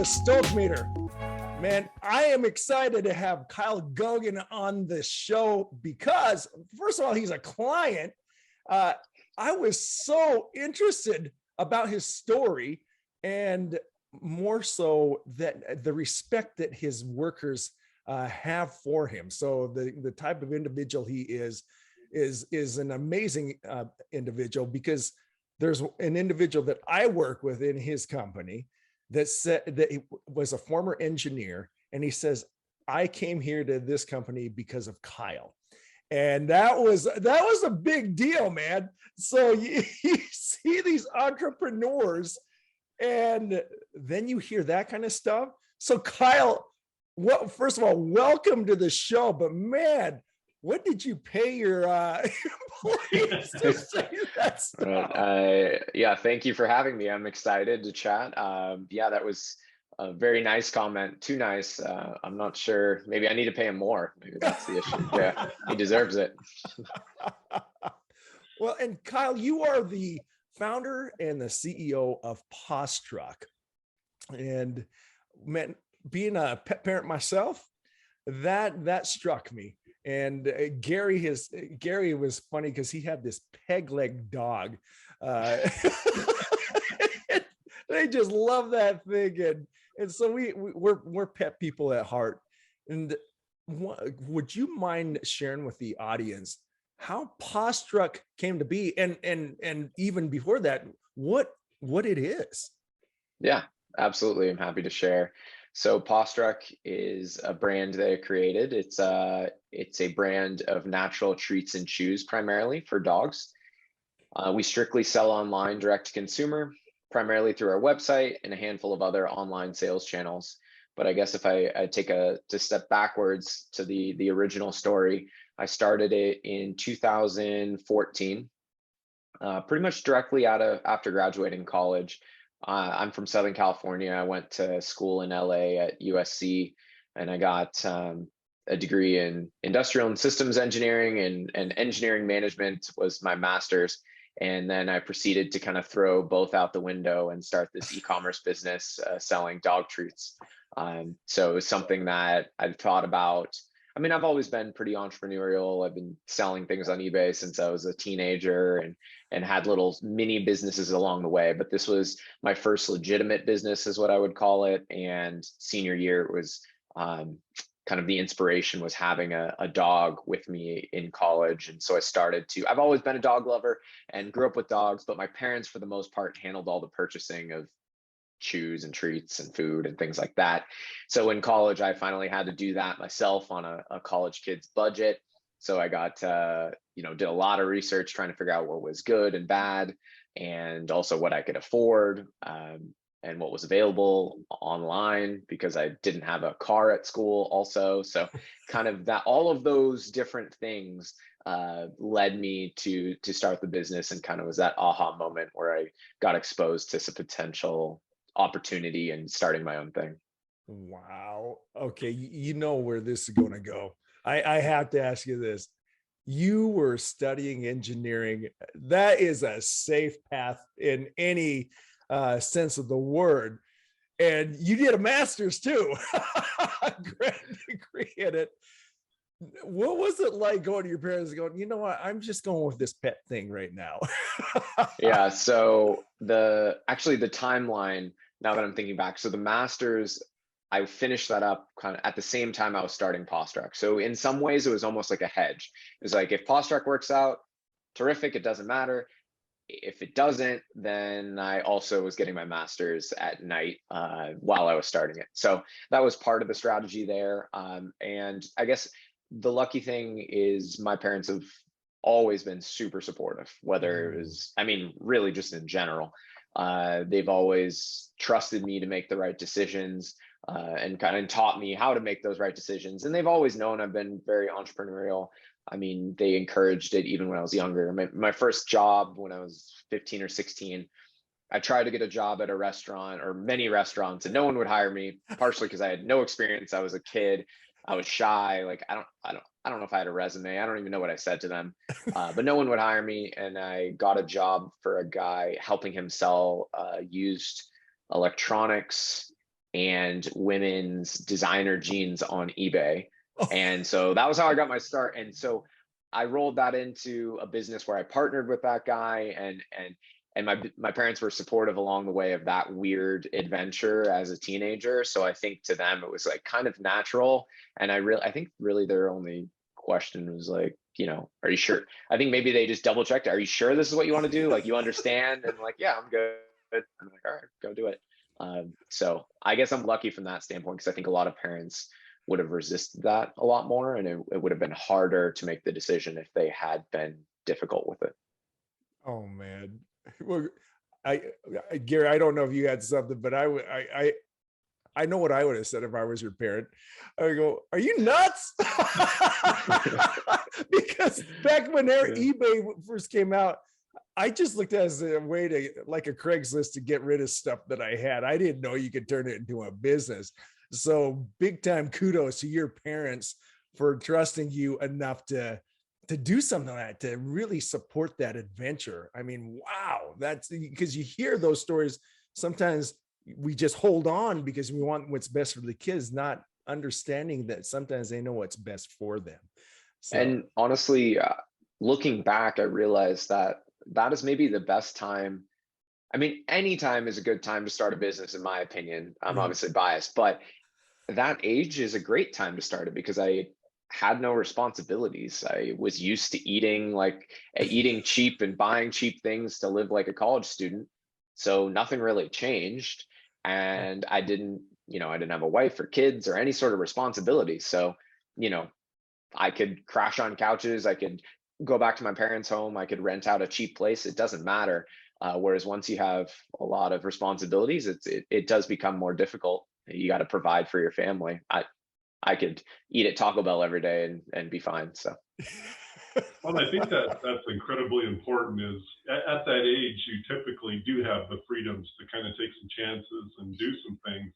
Stoke Meter. Man, I am excited to have Kyle Goguen on the show because, first of all, he's a client. I was so interested about his story, and more so that the respect that his workers have for him. So the type of individual he is an amazing individual, because there's an individual that I work with in his company that said that he was a former engineer, and he says, I came here to this company because of Kyle. And that was a big deal, man. So you see these entrepreneurs, and then you hear that kind of stuff. So Kyle, first of all, welcome to the show. But man, what did you pay your employees to say that stuff? Yeah, thank you for having me. I'm excited to chat. Yeah, that was a very nice comment. Too nice. I'm not sure. Maybe I need to pay him more. Maybe that's the issue. Yeah, he deserves it. Well, and Kyle, you are the founder and the CEO of Pawstruck. And man, being a pet parent myself, that struck me. And Gary was funny because he had this peg leg dog. They just love that thing. And so we're pet people at heart. And would you mind sharing with the audience how Pawstruck came to be, and even before that, what it is? Yeah, absolutely. I'm happy to share. So Pawstruck is a brand that I created. It's a brand of natural treats and chews, primarily for dogs. We strictly sell online, direct to consumer, primarily through our website and a handful of other online sales channels. But I guess if I take a step backwards to the original story, I started it in 2014, pretty much directly after graduating college. I'm from Southern California. I went to school in LA at USC, and I got a degree in industrial and systems engineering, and engineering management was my master's. And then I proceeded to kind of throw both out the window and start this e-commerce business selling dog treats. So it was something that I'd thought about. I mean, I've always been pretty entrepreneurial. I've been selling things on eBay since I was a teenager, and had little mini businesses along the way. But this was my first legitimate business, is what I would call it. And senior year was kind of the inspiration was having a dog with me in college. And so I've always been a dog lover and grew up with dogs, but my parents, for the most part, handled all the purchasing of chews and treats and food and things like that. So in college, I finally had to do that myself on a college kid's budget. So I got, did a lot of research trying to figure out what was good and bad, and also what I could afford, and what was available online, because I didn't have a car at school also. So kind of all of those different things led me to start the business, and kind of was that aha moment where I got exposed to some potential opportunity and starting my own thing. Wow. Okay. You know where this is going to go. I have to ask you this. You were studying engineering. That is a safe path in any sense of the word. And you did a master's too, a great degree in it. What was it like going to your parents and going, you know what, I'm just going with this pet thing right now? Yeah. So the timeline, now that I'm thinking back, so the master's, I finished that up kind of at the same time I was starting Pawstruck. So in some ways, it was almost like a hedge. It was like, if Pawstruck works out, terrific, it doesn't matter. If it doesn't, then I also was getting my master's at night while I was starting it. So that was part of the strategy there. And I guess the lucky thing is my parents have always been super supportive, whether it was, I mean, really just in general. They've always trusted me to make the right decisions, and kind of taught me how to make those right decisions. And they've always known I've been very entrepreneurial. I mean, they encouraged it even when I was younger. My first job when I was 15 or 16, I tried to get a job at a restaurant, or many restaurants, and no one would hire me, partially because I had no experience. I was a kid. I was shy. Like, I don't know if I had a resume. I don't even know what I said to them, but no one would hire me. And I got a job for a guy helping him sell used electronics and women's designer jeans on eBay. Oh, And so that was how I got my start. And so I rolled that into a business where I partnered with that guy, and my parents were supportive along the way of that weird adventure as a teenager. So I think to them it was like kind of natural. And I think really their only question was like, are you sure? I think maybe they just double checked. Are you sure this is what you want to do? Like, you understand? And like, yeah, I'm good. I'm like, all right, go do it. So I guess I'm lucky from that standpoint, because I think a lot of parents would have resisted that a lot more, and it would have been harder to make the decision if they had been difficult with it. oh man. Well, I, Gary, I don't know if you had something, but I know what I would have said if I was your parent. I would go, "Are you nuts?" Because back when eBay first came out, I just looked at it as a way to, like a Craigslist, to get rid of stuff that I had. I didn't know you could turn it into a business. So big time kudos to your parents for trusting you enough to do something like that, to really support that adventure. I mean, wow, that's because you hear those stories. Sometimes we just hold on because we want what's best for the kids, not understanding that sometimes they know what's best for them. So, And honestly, looking back, I realized that that is maybe the best time. I mean, any time is a good time to start a business, in my opinion. I'm mhm. obviously biased, but that age is a great time to start it, because I had no responsibilities. I was used to eating cheap and buying cheap things to live like a college student. So nothing really changed. And I didn't have a wife or kids or any sort of responsibility. So, you know, I could crash on couches. I could go back to my parents' home. I could rent out a cheap place. It doesn't matter. Whereas once you have a lot of responsibilities, it does become more difficult. You got to provide for your family. I could eat at Taco Bell every day and be fine. So Well, I think that that's incredibly important. Is at that age, you typically do have the freedoms to kind of take some chances and do some things.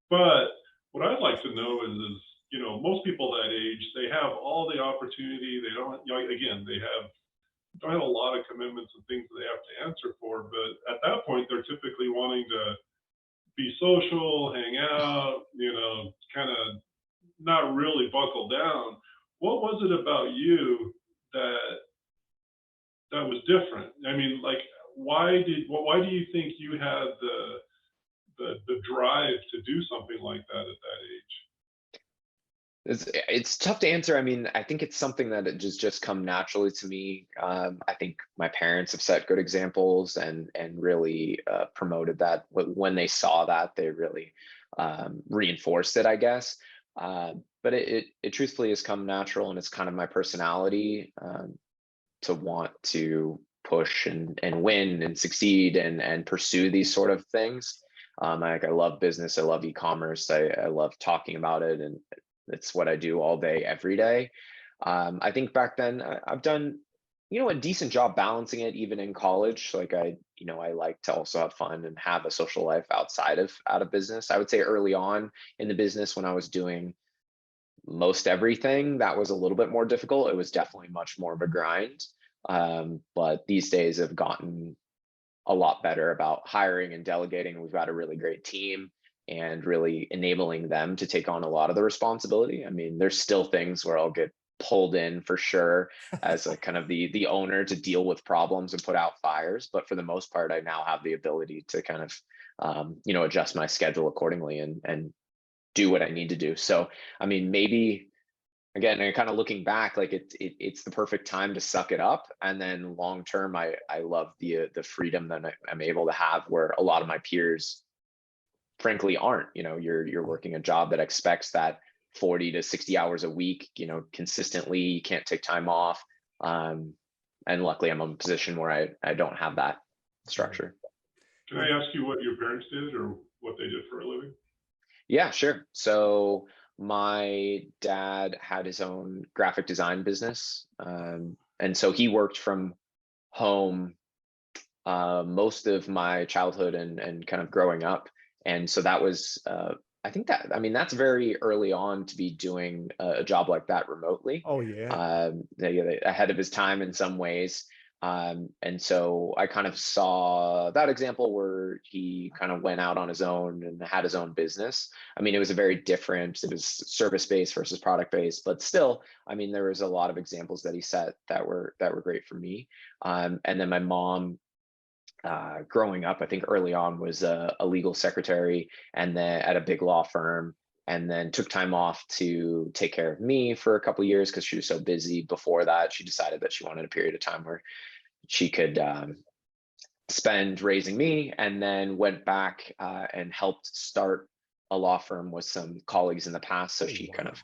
But what I'd like to know is most people that age, they have all the opportunity. They don't, again, they don't have a lot of commitments and things that they have to answer for. But at that point, they're typically wanting to be social, hang out, kind of not really buckle down. What was it about you that was different? I mean, like, why do you think you had the drive to do something like that at that age? it's tough to answer. I mean, I think it's something that it just come naturally to me. I think my parents have set good examples and really promoted that. When they saw that, they really reinforced it, I guess. But it truthfully has come natural, and it's kind of my personality, to want to push and win and succeed and pursue these sort of things. I love business. I love e-commerce. I love talking about it, and it's what I do all day, every day. I think back then I've done, a decent job balancing it, even in college. Like I like to also have fun and have a social life outside of out of business. I would say early on in the business, when I was doing most everything, that was a little bit more difficult. It was definitely much more of a grind. But these days have gotten a lot better about hiring and delegating. We've got a really great team, and really enabling them to take on a lot of the responsibility. I mean, there's still things where I'll get pulled in for sure as a kind of the owner to deal with problems and put out fires. But for the most part, I now have the ability to kind of, adjust my schedule accordingly and do what I need to do. So, I mean, maybe again, and kind of looking back, like it's the perfect time to suck it up. And then long term, I love the freedom that I'm able to have, where a lot of my peers frankly aren't. You're working a job that expects that 40 to 60 hours a week, consistently. You can't take time off. And luckily I'm in a position where I don't have that structure. Can I ask you what your parents did or what they did for a living? Yeah, sure. So my dad had his own graphic design business. And so he worked from home most of my childhood and kind of growing up. And so that was, I mean, that's very early on to be doing a job like that remotely. Oh yeah. Ahead of his time in some ways. And so I kind of saw that example where he kind of went out on his own and had his own business. I mean, it was it was service-based versus product-based, but still, I mean, there was a lot of examples that he set that were great for me. And then my mom, growing up, I think early on was a legal secretary and then at a big law firm, and then took time off to take care of me for a couple of years because she was so busy. Before that, she decided that she wanted a period of time where she could spend raising me, and then went back and helped start a law firm with some colleagues in the past. So she kind of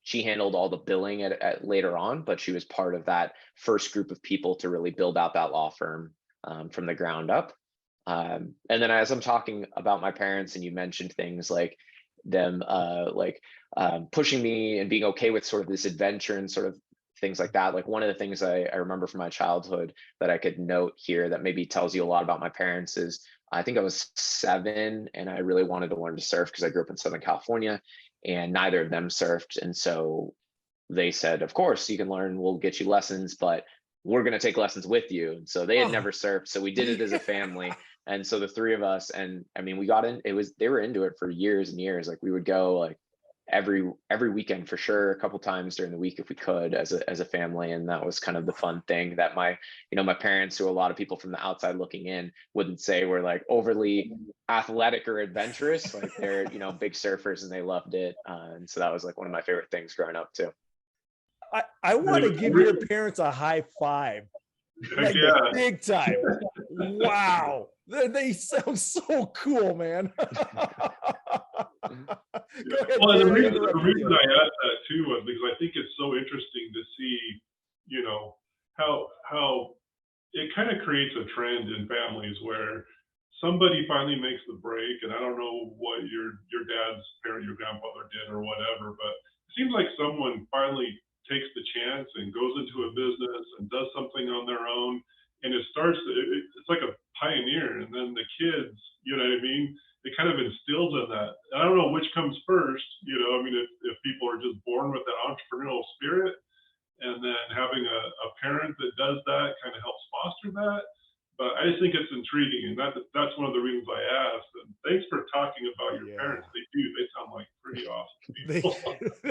she handled all the billing at later on, but she was part of that first group of people to really build out that law firm from the ground up. And then as I'm talking about my parents, and you mentioned things like them pushing me and being okay with sort of this adventure and sort of things like that. Like one of the things I remember from my childhood that I could note here that maybe tells you a lot about my parents is I think I was 7 and I really wanted to learn to surf because I grew up in Southern California and neither of them surfed. And so they said, of course you can learn, we'll get you lessons, but we're going to take lessons with you. And so they had never surfed. So we did it as a family. And so the three of us, and I mean, we got in, they were into it for years and years. Like we would go like every weekend for sure, a couple times during the week if we could as a family. And that was kind of the fun thing that my parents, who a lot of people from the outside looking in wouldn't say were like overly athletic or adventurous. Like they're, big surfers and they loved it. And so that was like one of my favorite things growing up too. I want to give your parents a high five. Like big time. Wow. They sound so cool, man. Well, the reason I asked that too was because I think it's so interesting to see, how it kind of creates a trend in families where somebody finally makes the break. And I don't know what your dad's parent, your grandfather did or whatever, but it seems like someone finally takes the chance and goes into a business and does something on their own. And it's like a pioneer. And then the kids, you know what I mean? It kind of instills in that. I don't know which comes first, if people are just born with that entrepreneurial spirit, and then having a parent that does that kind of helps foster that. But I just think it's intriguing, and that's one of the reasons I asked. And thanks for talking about your parents. They sound like pretty awesome people.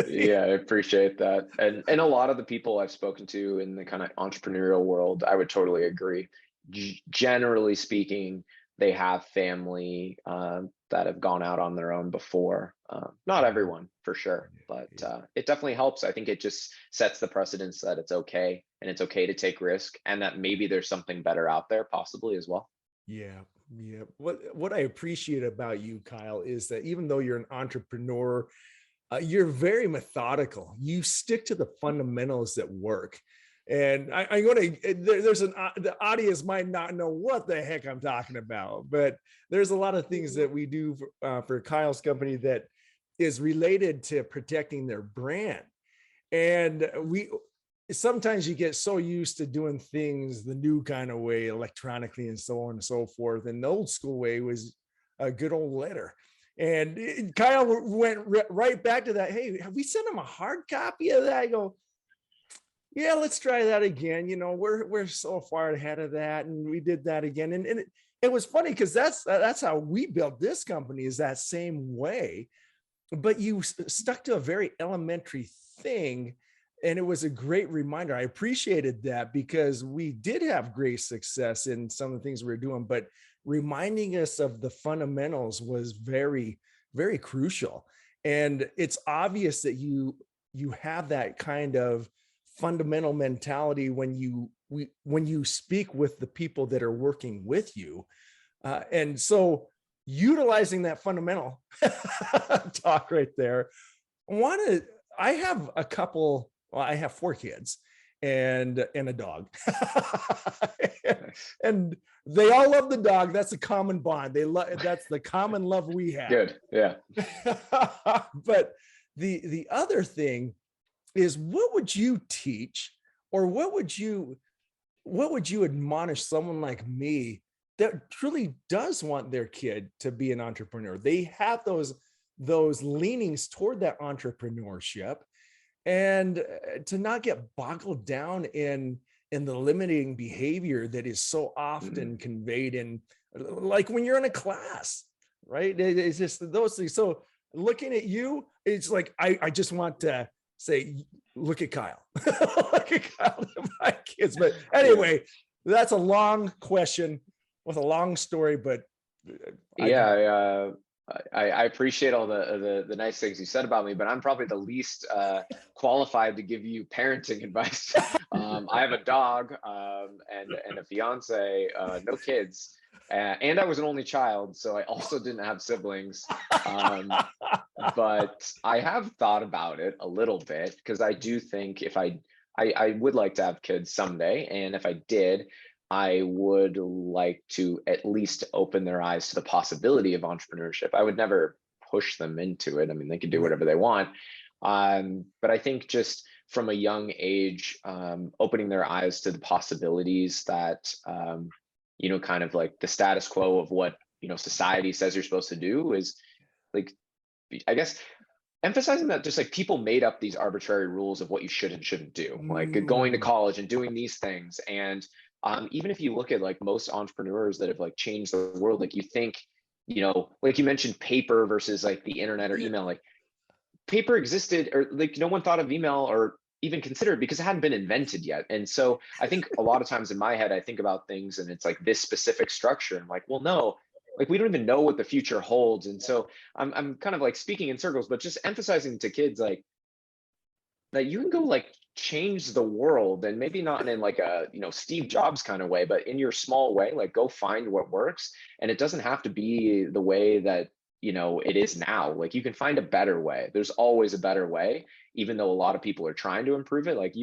Yeah, I appreciate that. And a lot of the people I've spoken to in the kind of entrepreneurial world, I would totally agree. Generally speaking, they have family that have gone out on their own before. Not everyone, for sure, but it definitely helps. I think it just sets the precedence that it's okay, and it's okay to take risk, and that maybe there's something better out there possibly as well. Yeah. What I appreciate about you, Kyle, is that even though you're an entrepreneur, you're very methodical. You stick to the fundamentals that work. And I'm going to, the audience might not know what the heck I'm talking about, but there's a lot of things that we do for Kyle's company that is related to protecting their brand. And sometimes you get so used to doing things the new kind of way, electronically and so on and so forth. And the old school way was a good old letter. And Kyle went right back to that. Hey, have we sent him a hard copy of that? I go, yeah, let's try that again. We're so far ahead of that. And we did that again. And it was funny because that's how we built this company, is that same way. But you stuck to a very elementary thing. And it was a great reminder. I appreciated that because we did have great success in some of the things we were doing, but reminding us of the fundamentals was very, very crucial. And it's obvious that you have that kind of fundamental mentality when you speak with the people that are working with you. And so utilizing that fundamental talk right there, I have 4 kids and a dog. And they all love the dog. That's a common bond. That's the common love we have. Good. Yeah. But the other thing is, what would you teach, or what would you admonish someone like me that truly does want their kid to be an entrepreneur? They have those leanings toward that entrepreneurship, and to not get boggled down in and the limiting behavior that is so often conveyed in, like when you're in a class, right? It's just those things. So looking at you, it's like, I just want to say, look at Kyle. Look at Kyle and my kids. But anyway, that's a long question with a long story, but I appreciate all the nice things you said about me, but I'm probably the least qualified to give you parenting advice. I have a dog and a fiance, no kids, and I was an only child, so I also didn't have siblings. But I have thought about it a little bit, because I do think if I would like to have kids someday, and if I did, I would like to at least open their eyes to the possibility of entrepreneurship. I would never push them into it. I mean, they can do whatever they want. But I think just from a young age, opening their eyes to the possibilities that, kind of like the status quo of what, society says you're supposed to do is, like, I guess, emphasizing that just like people made up these arbitrary rules of what you should and shouldn't do, like going to college and doing these things. And even if you look at like most entrepreneurs that have like changed the world, like you think, like you mentioned paper versus like the internet or email, like paper existed, or like no one thought of email or even considered because it hadn't been invented yet. And so I think a lot of times in my head, I think about things and it's like this specific structure. And like, well, no, like we don't even know what the future holds. And so I'm kind of like speaking in circles, but just emphasizing to kids like that you can go like change the world, and maybe not in like a Steve Jobs kind of way, but in your small way, like go find what works. And it doesn't have to be the way that it is now. Like you can find a better way. There's always a better way, even though a lot of people are trying to improve it. Like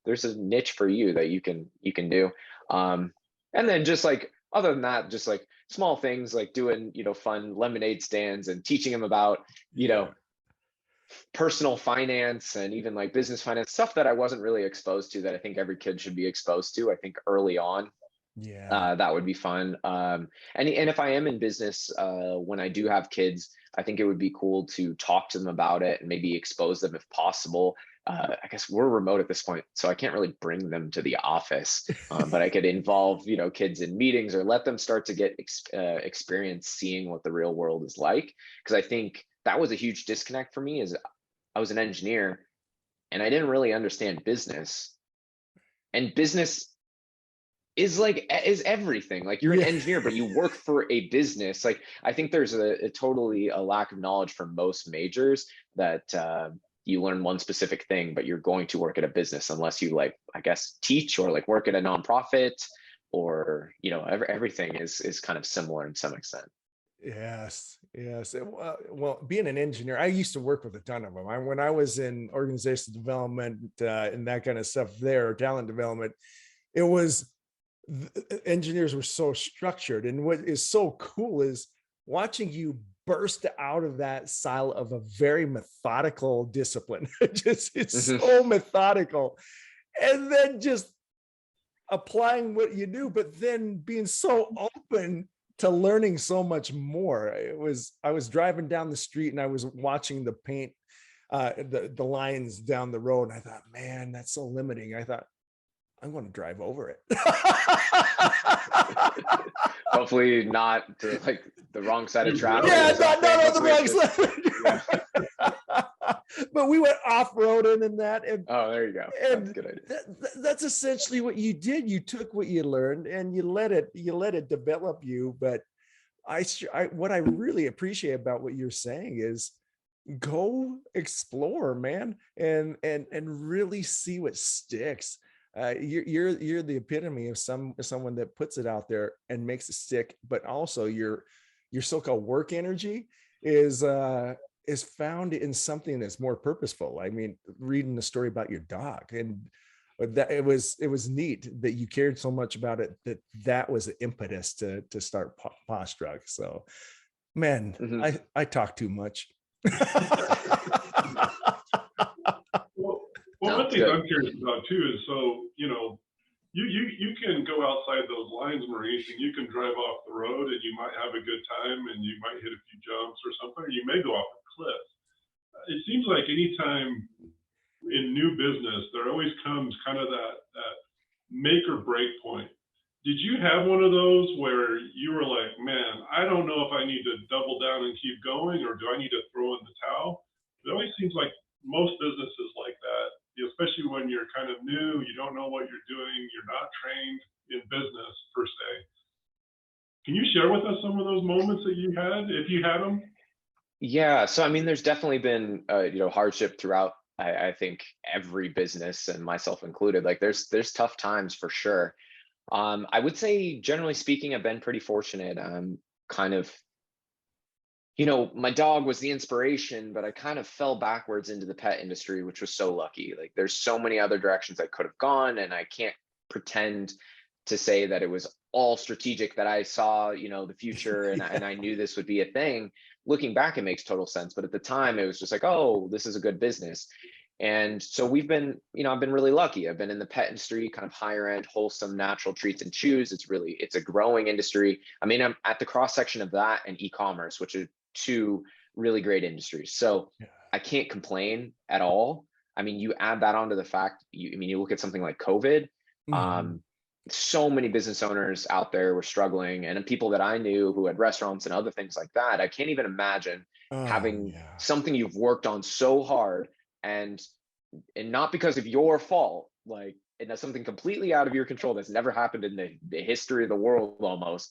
there's a niche for you that you can do. And then just like other than that, just like small things like doing fun lemonade stands and teaching them about personal finance and even like business finance, stuff that I wasn't really exposed to, that I think every kid should be exposed to, I think early on. That would be fun. And if I am in business, when I do have kids, I think it would be cool to talk to them about it and maybe expose them if possible. I guess we're remote at this point, so I can't really bring them to the office, but I could involve, kids in meetings or let them start to get experience seeing what the real world is like. Because I think that was a huge disconnect for me, is I was an engineer and I didn't really understand business. And business is everything. Like you're an engineer, but you work for a business. Like I think there's a totally a lack of knowledge from most majors that you learn one specific thing, but you're going to work at a business unless you like, I guess, teach or like work at a nonprofit, or everything is kind of similar in some extent. Yes. Well, being an engineer, I used to work with a ton of them. When I was in organizational development and that kind of stuff there, talent development, it was engineers were so structured. And what is so cool is watching you burst out of that style of a very methodical discipline. It's so methodical. And then just applying what you do, but then being so open to learning so much more. I was driving down the street and I was watching the paint, the lines down the road. And I thought, man, that's so limiting. I thought, I'm going to drive over it. Hopefully not to like the wrong side of traffic. Yeah, not on the wrong side. But we went off-roading and that. And, oh, there you go. That's a good idea. That's essentially what you did. You took what you learned and you let it develop you. But what I really appreciate about what you're saying is go explore, man, and really see what sticks. You're the epitome of someone that puts it out there and makes it stick, but also your so-called work energy is found in something that's more purposeful. I mean, reading the story about your dog, and that it was neat that you cared so much about it, that was the impetus to start Pawstruck. So, man, I talk too much. Well, one thing I'm curious about too is, so you can go outside those lines, Maurice, and you can drive off the road and you might have a good time and you might hit a few jumps or something, or you may go off a cliff. It seems like anytime in new business, there always comes kind of that make or break point. Did you have one of those where you were like, man, I don't know if I need to double down and keep going, or do I need to throw in the towel? It always seems like most businesses like that, especially when you're kind of new, you don't know what you're doing, you're not trained in business per se. Can you share with us some of those moments that you had, if you had them? Yeah, so I mean, there's definitely been hardship throughout. I think every business, and myself included. Like there's tough times for sure. I would say, generally speaking, I've been pretty fortunate. Kind of, my dog was the inspiration, but I kind of fell backwards into the pet industry, which was so lucky. Like there's so many other directions I could have gone, and I can't pretend to say that it was all strategic, that I saw, the future, and I knew this would be a thing. Looking back, it makes total sense. But at the time, it was just like, oh, this is a good business. And so we've been, I've been really lucky. I've been in the pet industry, kind of higher end, wholesome, natural treats and chews. It's a growing industry. I mean, I'm at the cross section of that and e-commerce, which are two really great industries. So I can't complain at all. I mean, you add that onto the fact, you look at something like COVID, so many business owners out there were struggling, and people that I knew who had restaurants and other things like that. I can't even imagine having something you've worked on so hard, and not because of your fault, like, and that's something completely out of your control that's never happened in the history of the world almost.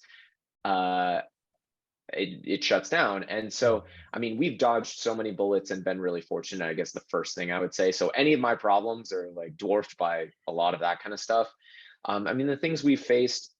It shuts down. And so, I mean, we've dodged so many bullets and been really fortunate, I guess, the first thing I would say. So any of my problems are like dwarfed by a lot of that kind of stuff. I mean, the things we faced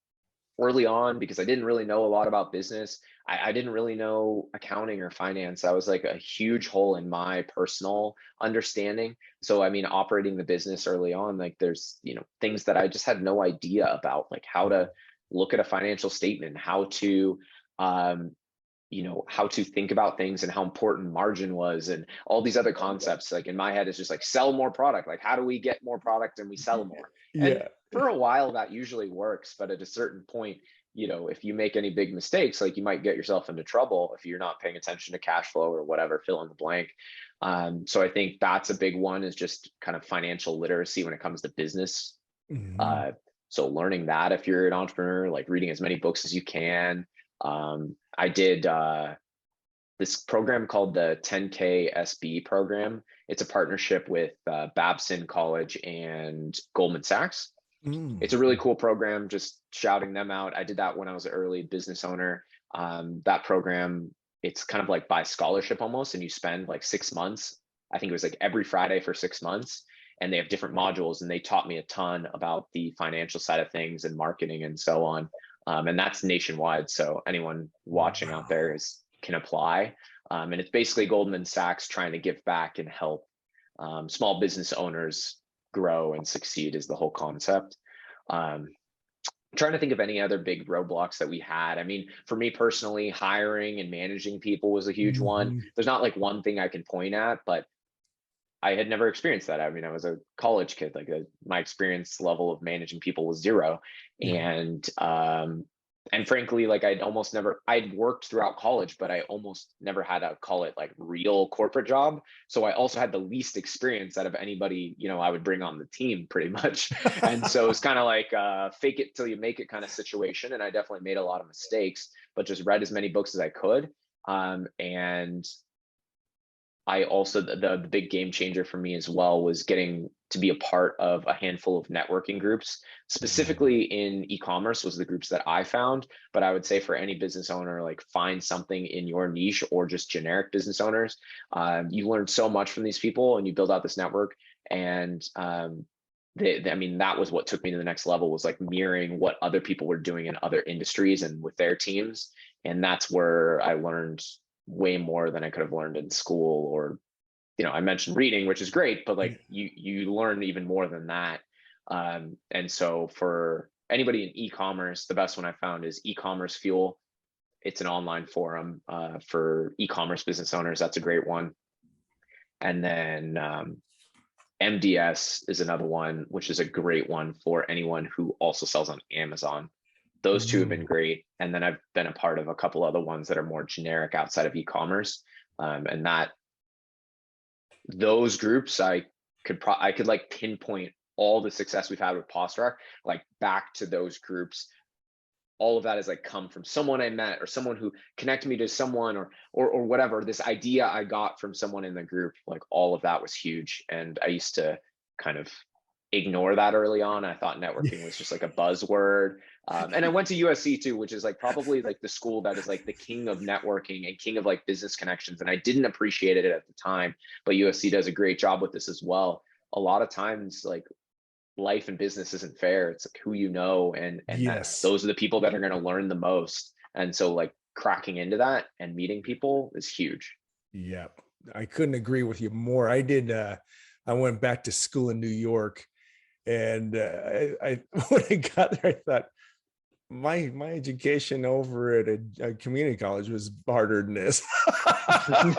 early on, because I didn't really know a lot about business. I didn't really know accounting or finance. That was like a huge hole in my personal understanding. So, I mean, operating the business early on, like there's, things that I just had no idea about, like how to look at a financial statement, how to, how to think about things and how important margin was, and all these other concepts. Like in my head, it's just like sell more product. Like, how do we get more product and we sell more? And for a while that usually works, but at a certain point, if you make any big mistakes, like you might get yourself into trouble if you're not paying attention to cash flow or whatever, fill in the blank. So I think that's a big one, is just kind of financial literacy when it comes to business. So learning that, if you're an entrepreneur, like reading as many books as you can. I did this program called the 10K SB program. It's a partnership with Babson College and Goldman Sachs. It's a really cool program, just shouting them out. I did that when I was an early business owner. That program, it's kind of like by scholarship almost, and you spend like 6 months. I think it was like every Friday for 6 months, and they have different modules, and they taught me a ton about the financial side of things and marketing and so on. And that's nationwide. So anyone watching out there can apply. And it's basically Goldman Sachs trying to give back and help small business owners grow and succeed, is the whole concept. I'm trying to think of any other big roadblocks that we had. I mean, for me personally, hiring and managing people was a huge one. There's not like one thing I can point at, but I had never experienced that. I mean, I was a college kid. Like my experience level of managing people was zero. And frankly, like I'd worked throughout college, but I almost never had a, call it like real corporate job. So I also had the least experience out of anybody, I would bring on the team pretty much. And so it's kind of like fake it till you make it kind of situation. And I definitely made a lot of mistakes, but just read as many books as I could. And I also, the big game changer for me as well was getting to be a part of a handful of networking groups, specifically in e-commerce was the groups that I found. But I would say for any business owner, like find something in your niche, or just generic business owners. You learn so much from these people and you build out this network. And I mean, that was what took me to the next level, was like mirroring what other people were doing in other industries and with their teams. And that's where I learned way more than I could have learned in school, or, I mentioned reading, which is great, but like you learn even more than that. And so for anybody in e-commerce, the best one I found is E-commerce Fuel. It's an online forum for e-commerce business owners. That's a great one. And then MDS is another one, which is a great one for anyone who also sells on Amazon. Those two have been great. And then I've been a part of a couple other ones that are more generic outside of e-commerce. And those groups, I could like pinpoint all the success we've had with Pawstruck, like back to those groups, all of that has like come from someone I met or someone who connected me to someone or whatever, this idea I got from someone in the group. Like all of that was huge. And I used to kind of ignore that early on. I thought networking was just like a buzzword. And I went to USC too, which is like probably like the school that is like the king of networking and king of like business connections. And I didn't appreciate it at the time, but USC does a great job with this as well. A lot of times, like life and business isn't fair. It's like who you know, and Yes. those are the people that are going to learn the most. And so like cracking into that and meeting people is huge. Yeah, I couldn't agree with you more. I went back to school in New York, and I when I got there, I thought my education over at a community college was harder than this. and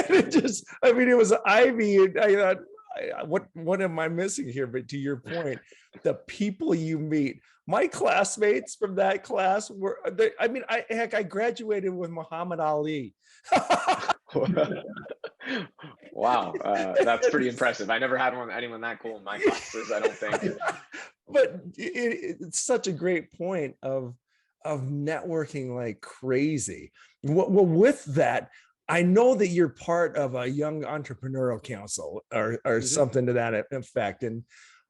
it just, I mean, it was Ivy, and I thought, what am I missing here? But to your point, the people you meet, my classmates from that class were, I mean, I graduated with Muhammad Ali. Wow, that's pretty impressive. I never had anyone that cool in my classes, I don't think. But it's such a great point of networking like crazy. Well, with that, I know that you're part of a young entrepreneurial council or something to that effect. And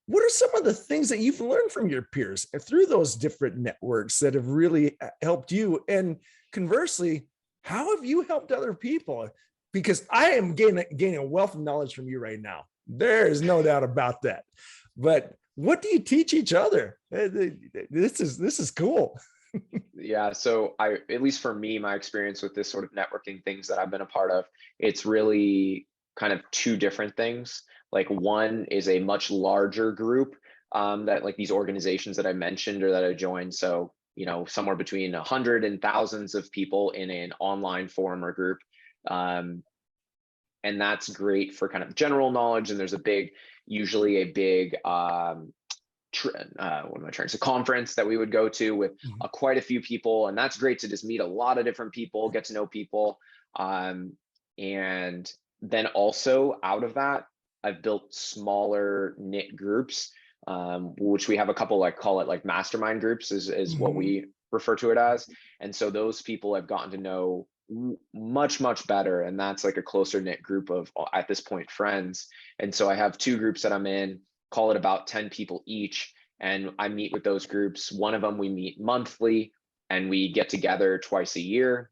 what are some of the things that you've learned from your peers through those different networks that have really helped you? And conversely, how have you helped other people? Because I am gaining a wealth of knowledge from you right now. There is no doubt about that. But what do you teach each other? This is cool. Yeah, so at least for me, my experience with this sort of networking things that I've been a part of, it's really kind of two different things. Like one is a much larger group that like these organizations that I mentioned or that I joined. So, somewhere between 100 and thousands of people in an online forum or group. And that's great for kind of general knowledge. And there's usually a big, it's a conference that we would go to with quite a few people, and that's great to just meet a lot of different people, get to know people, and then also out of that I've built smaller knit groups, which we have a couple, like call it like mastermind groups is what we refer to it as. And so those people I've gotten to know much better, and that's like a closer knit group of, at this point, friends. And so I have two groups that I'm in, call it about 10 people each, and I meet with those groups. One of them we meet monthly, and we get together twice a year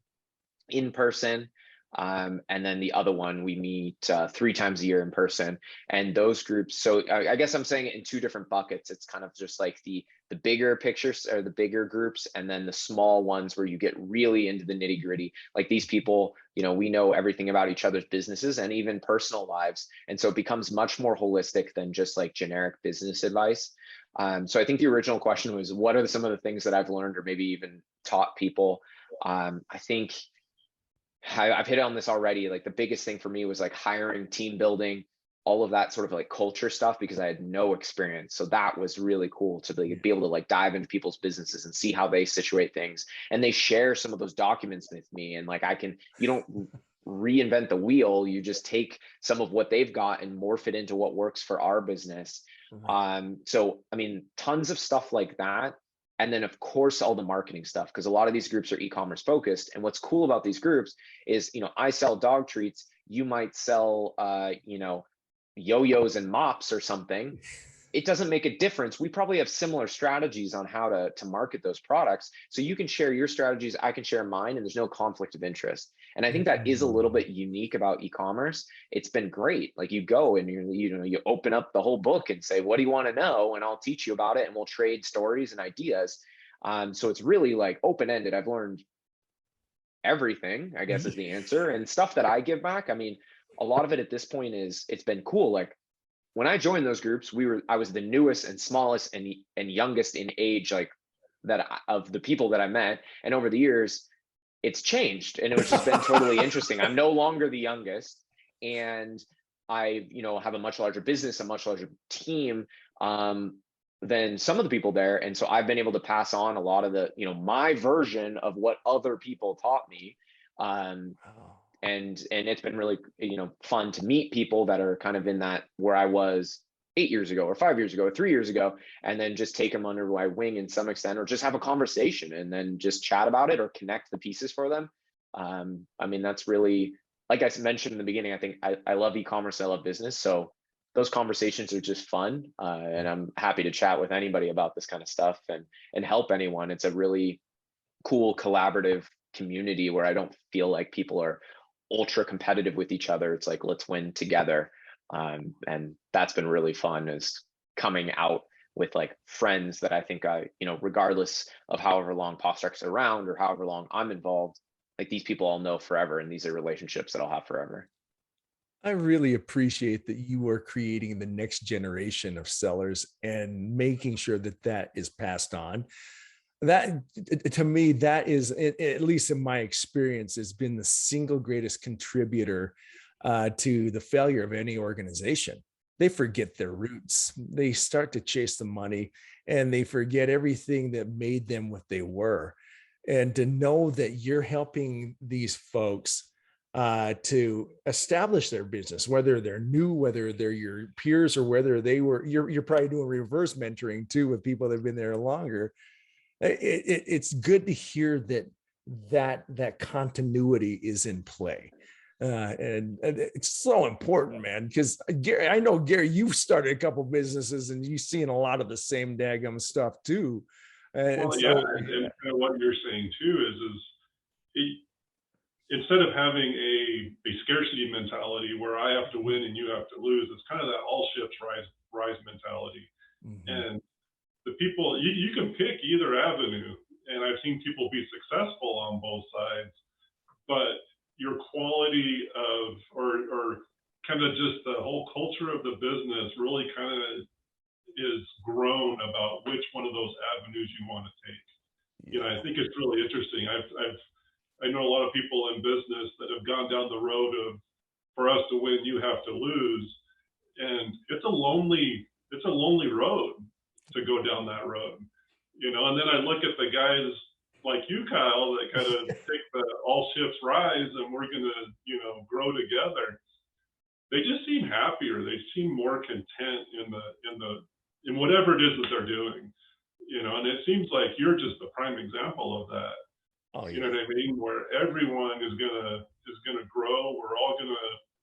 in person. And then the other one we meet 3 times a year in person. And those groups, so I guess I'm saying it in two different buckets. It's kind of just like the bigger pictures or the bigger groups, and then the small ones where you get really into the nitty gritty. Like these people, we know everything about each other's businesses and even personal lives. And so it becomes much more holistic than just like generic business advice. So I think the original question was, what are some of the things that I've learned or maybe even taught people? I think I've hit on this already. Like the biggest thing for me was like hiring, team building, all of that sort of like culture stuff, because I had no experience. So that was really cool to be able to like dive into people's businesses and see how they situate things. And they share some of those documents with me. And like, you don't reinvent the wheel. You just take some of what they've got and morph it into what works for our business. So, I mean, tons of stuff like that. And then of course, all the marketing stuff, because a lot of these groups are e-commerce focused. And what's cool about these groups is, I sell dog treats. You might sell, yo-yos and mops or something. It doesn't make a difference. We probably have similar strategies on how to market those products. So you can share your strategies, I can share mine, and there's no conflict of interest. And I think that is a little bit unique about e-commerce. It's been great. Like you go and you open up the whole book and say, what do you want to know? And I'll teach you about it, and we'll trade stories and ideas. So it's really like open-ended. I've learned everything, I guess, is the answer. And stuff that I give back, I mean, a lot of it at this point it's been cool. Like when I joined those groups, I was the newest and smallest and youngest in age, like of the people that I met. And over the years, it's changed, and it's just been totally interesting. I'm no longer the youngest, and I, have a much larger business, a much larger team than some of the people there. And so I've been able to pass on a lot of the, my version of what other people taught me. And it's been really, fun to meet people that are kind of in that where I was 8 years ago or 5 years ago or 3 years ago, and then just take them under my wing in some extent, or just have a conversation and then just chat about it or connect the pieces for them. I mean, that's really, like I mentioned in the beginning, I think I love e-commerce, I love business. So those conversations are just fun. And I'm happy to chat with anybody about this kind of stuff and help anyone. It's a really cool collaborative community where I don't feel like people are ultra competitive with each other. It's like, let's win together. And that's been really fun, is coming out with like friends that I think regardless of however long Pawstruck's around or however long I'm involved, like these people I'll know forever. And these are relationships that I'll have forever. I really appreciate that you are creating the next generation of sellers and making sure that that is passed on. That, to me, that is, at least in my experience, has been the single greatest contributor to the failure of any organization. They forget their roots. They start to chase the money and they forget everything that made them what they were. And to know that you're helping these folks to establish their business, whether they're new, whether they're your peers, or whether you're probably doing reverse mentoring too with people that have been there longer. It's good to hear that continuity is in play. And it's so important, man, because Gary, I know, Gary, you've started a couple businesses and you've seen a lot of the same daggum stuff too. And what you're saying too is instead of having a scarcity mentality where I have to win and you have to lose, it's kind of that all ships rise mentality. Mm-hmm. And the people, you can pick either avenue, and I've seen people be successful on both sides, but your quality of, or kind of just the whole culture of the business really kind of is grown about which one of those avenues you want to take. You know, I think it's really interesting. I know a lot of people in business that have gone down the road of, for us to win, you have to lose. And it's a lonely road to go down that road, you know. And then I look at the guys like you, Kyle, that kind of take the all ships rise and we're going to, you know, grow together. They just seem happier. They seem more content in whatever it is that they're doing, you know. And it seems like you're just the prime example of that. Oh, yeah. You know what I mean? Where everyone is gonna grow. We're all gonna,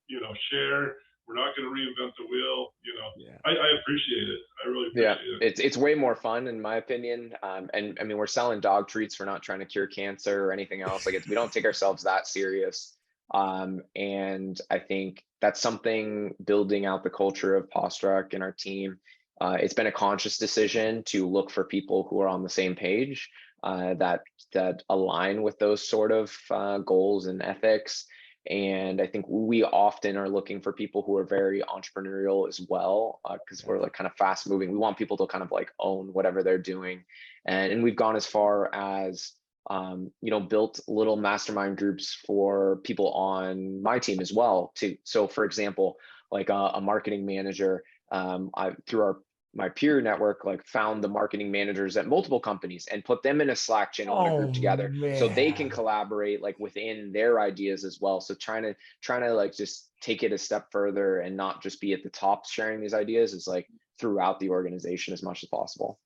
you know, share. We're not gonna reinvent the wheel. You know, yeah. I appreciate it. I really appreciate it. It's way more fun, in my opinion. And I mean, we're selling dog treats. We're not trying to cure cancer or anything else. Like, we don't take ourselves that serious. And I think that's something, building out the culture of Pawstruck and our team. It's been a conscious decision to look for people who are on the same page, that align with those sort of goals and ethics. And I think we often are looking for people who are very entrepreneurial as well, because we're like kind of fast moving. We want people to kind of like own whatever they're doing. And we've gone as far as, you know, built little mastermind groups for people on my team as well. So for example, like a marketing manager, through my peer network, like found the marketing managers at multiple companies and put them in a Slack channel in a group together, so they can collaborate like within their ideas as well. So trying to like just take it a step further and not just be at the top sharing these ideas, is like throughout the organization as much as possible.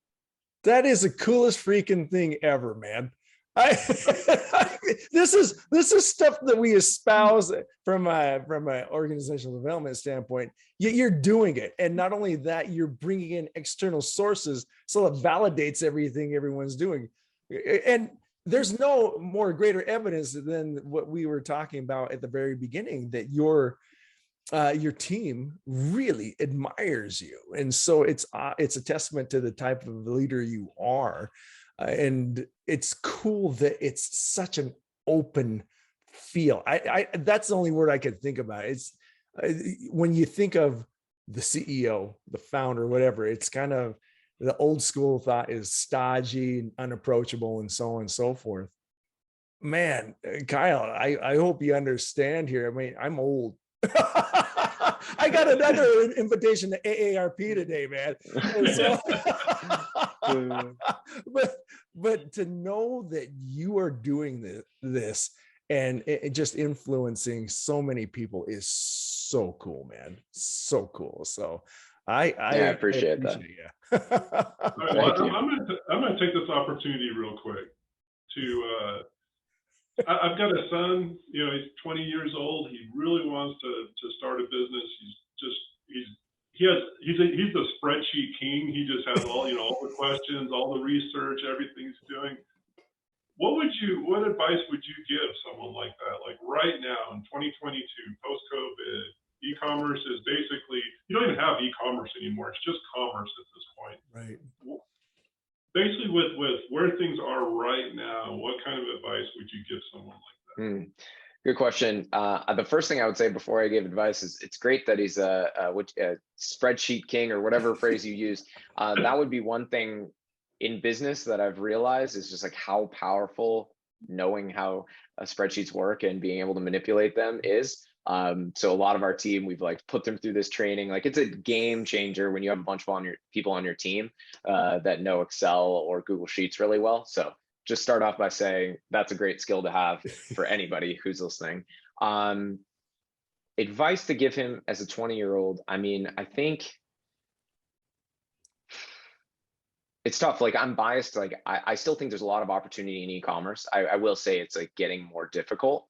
That is the coolest freaking thing ever, man. This is stuff that we espouse from an organizational development standpoint. You're doing it, and not only that, you're bringing in external sources, so it validates everything everyone's doing. And there's no more greater evidence than what we were talking about at the very beginning, that your team really admires you, and so it's a testament to the type of leader you are. And it's cool that it's such an open feel. That's the only word I could think about. It's when you think of the CEO, the founder, whatever, it's kind of the old school thought is stodgy and unapproachable and so on and so forth. Man, Kyle, I hope you understand here. I mean, I'm old. I got another invitation to AARP today, man. But to know that you are doing this and it just influencing so many people is so cool, man. So cool. So I appreciate that. Yeah. All right, well, I'm gonna take this opportunity real quick to I've got a son, you know, he's 20 years old. He really wants to start a business. He's the spreadsheet king. He just has all, you know, all the questions, all the research, everything he's doing. What advice would you give someone like that? Like right now in 2022, post-COVID, e-commerce is basically, you don't even have e-commerce anymore. It's just commerce at this point. Right. Basically with where things are right now, what kind of advice would you give someone like that? Good question. The first thing I would say before I give advice is it's great that he's a spreadsheet king or whatever phrase you use. That would be one thing in business that I've realized is just like how powerful knowing how spreadsheets work and being able to manipulate them is. So a lot of our team, we've like put them through this training. Like it's a game changer when you have a bunch of people on your team that know Excel or Google Sheets really well. So just start off by saying that's a great skill to have for anybody who's listening. Advice to give him as a 20-year-old. I mean, I think it's tough. Like I'm biased. Like I still think there's a lot of opportunity in e-commerce. I will say it's like getting more difficult.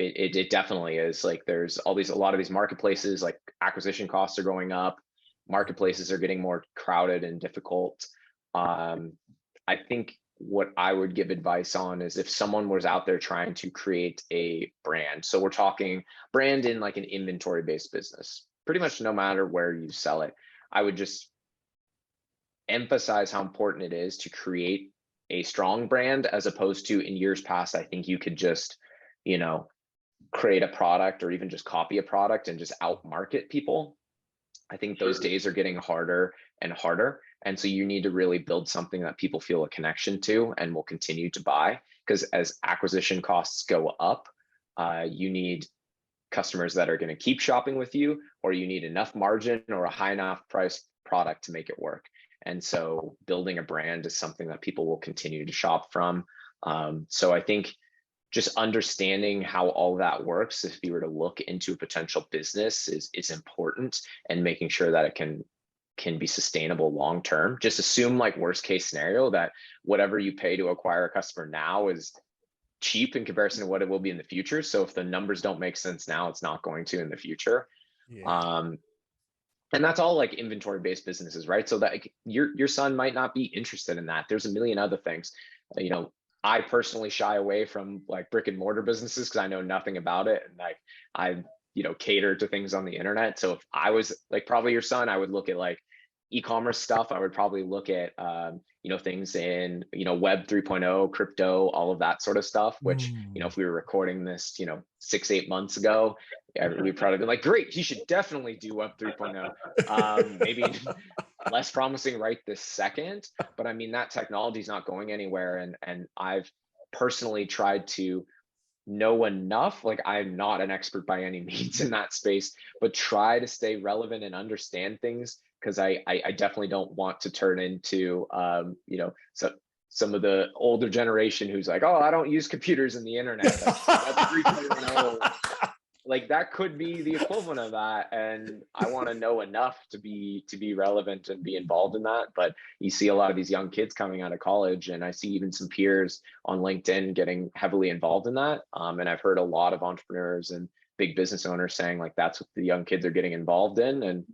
It definitely is. Like there's a lot of these marketplaces, like acquisition costs are going up. Marketplaces are getting more crowded and difficult. I think what I would give advice on is if someone was out there trying to create a brand. So we're talking brand in like an inventory-based business, pretty much no matter where you sell it. I would just emphasize how important it is to create a strong brand as opposed to in years past, I think you could just, you know, create a product or even just copy a product and just out market people. I think those days are getting harder and harder. And so you need to really build something that people feel a connection to and will continue to buy. Because as acquisition costs go up, you need customers that are going to keep shopping with you, or you need enough margin or a high enough price product to make it work. And so building a brand is something that people will continue to shop from. So I think just understanding how all that works, if you were to look into a potential business, is important, and making sure that it can be sustainable long term. Just assume like worst case scenario that whatever you pay to acquire a customer now is cheap in comparison to what it will be in the future. So if the numbers don't make sense now, it's not going to in the future. Yeah. And that's all like inventory based businesses, right? So that like, your son might not be interested in that. There's a million other things, you know. I personally shy away from like brick and mortar businesses because I know nothing about it, and like I, you know, cater to things on the internet. So if I was like probably your son, I would look at like e-commerce stuff. I would probably look at you know, things in, you know, web 3.0, crypto, all of that sort of stuff, which, you know, if we were recording this, you know, 6-8 months ago, we'd probably be like, great, he should definitely do web 3.0. Maybe less promising right this second, but I mean, that technology is not going anywhere. And I've personally tried to know enough, like I'm not an expert by any means in that space, but try to stay relevant and understand things, because I definitely don't want to turn into, you know, some of the older generation who's like, oh, I don't use computers and the internet. That's 3.0. Like that could be the equivalent of that, and I want to know enough to be relevant and be involved in that. But you see a lot of these young kids coming out of college, and I see even some peers on LinkedIn getting heavily involved in that. And I've heard a lot of entrepreneurs and big business owners saying like that's what the young kids are getting involved in. And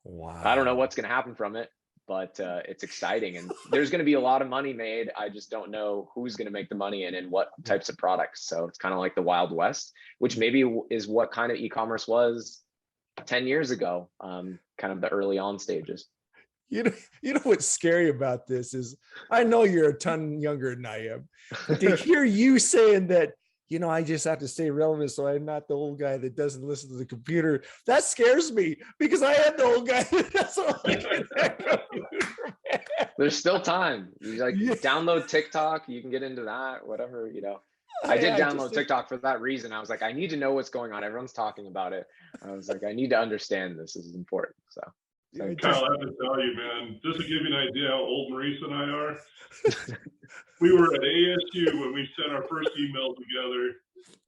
wow, I don't know what's going to happen from it, but it's exciting, and there's going to be a lot of money made. I just don't know who's going to make the money and in what types of products. So it's kind of like the Wild West, which maybe is what kind of e-commerce was 10 years ago, kind of the early on stages. You know what's scary about this is I know you're a ton younger than I am, but to hear you saying that, you know, I just have to stay relevant so I'm not the old guy that doesn't listen to the computer, that scares me, because I am the old guy that doesn't look at that computer, man. There's still time. You like download TikTok, you can get into that, whatever, you know. I did download TikTok for that reason. I was like, I need to know what's going on. Everyone's talking about it. I was like, I need to understand this. This is important. So Kyle, I have to tell you, man, just to give you an idea how old Maurice and I are, we were at ASU when we sent our first email together,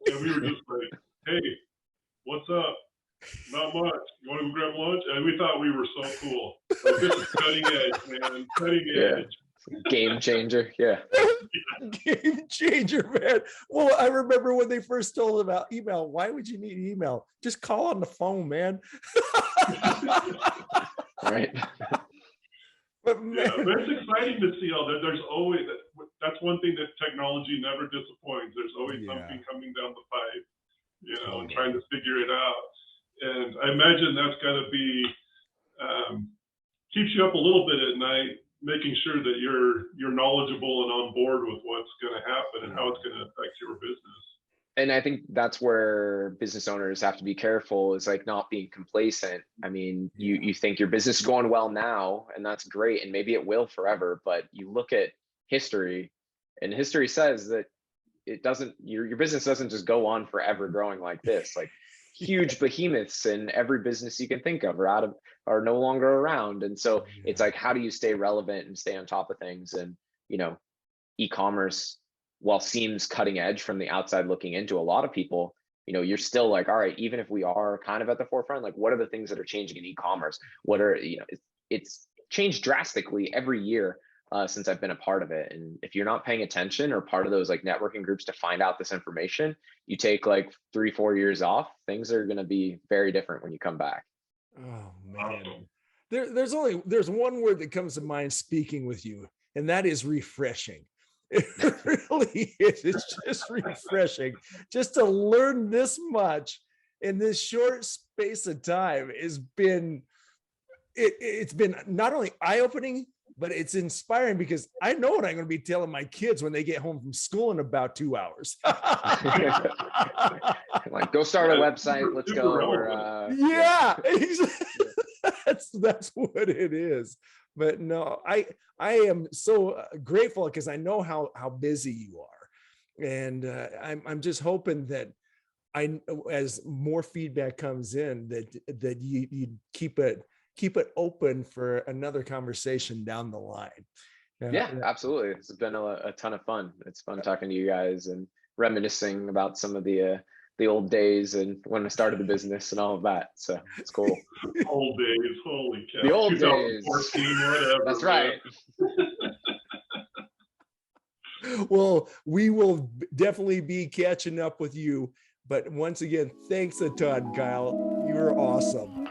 and we were just like, hey, what's up? Not much. You want to go grab lunch? And we thought we were so cool. Like, this is cutting edge, man. Cutting edge. Game changer. Yeah. Game changer, man. Well, I remember when they first told about email. Why would you need email? Just call on the phone, man. Right. But man, but it's exciting to see all that. There's always, that's one thing that technology never disappoints. There's always something coming down the pipe, and trying to figure it out. And I imagine that's got to be, keeps you up a little bit at night, making sure that you're knowledgeable and on board with what's going to happen and how it's going to affect your business. And I think that's where business owners have to be careful, is like not being complacent. I mean, you think your business is going well now, and that's great, and maybe it will forever, but you look at history, and history says that it doesn't, your business doesn't just go on forever growing like this. Like huge behemoths in every business you can think of are no longer around. And so it's like, how do you stay relevant and stay on top of things? And e-commerce, while seems cutting edge from the outside looking into, a lot of people, you're still like, all right, even if we are kind of at the forefront, like what are the things that are changing in e-commerce? What are, it's changed drastically every year since I've been a part of it. And if you're not paying attention or part of those like networking groups to find out this information, you take like 3-4 years off, things are going to be very different when you come back. Oh man, there's one word that comes to mind speaking with you, and that is refreshing. It really is. It's just refreshing just to learn this much in this short space of time. It's been not only eye-opening, but it's inspiring, because I know what I'm going to be telling my kids when they get home from school in about 2 hours. Like, go start a website. Let's go. Or, that's what it is. But no, I am so grateful, because I know how busy you are, and I'm just hoping that as more feedback comes in, that you keep it open for another conversation down the line. Yeah, absolutely. It's been a ton of fun. It's fun talking to you guys and reminiscing about some of the old days and when I started the business and all of that. So it's cool. Old days, holy cow. The old days. Whatever. That's right. Well, we will definitely be catching up with you. But once again, thanks a ton, Kyle. You're awesome.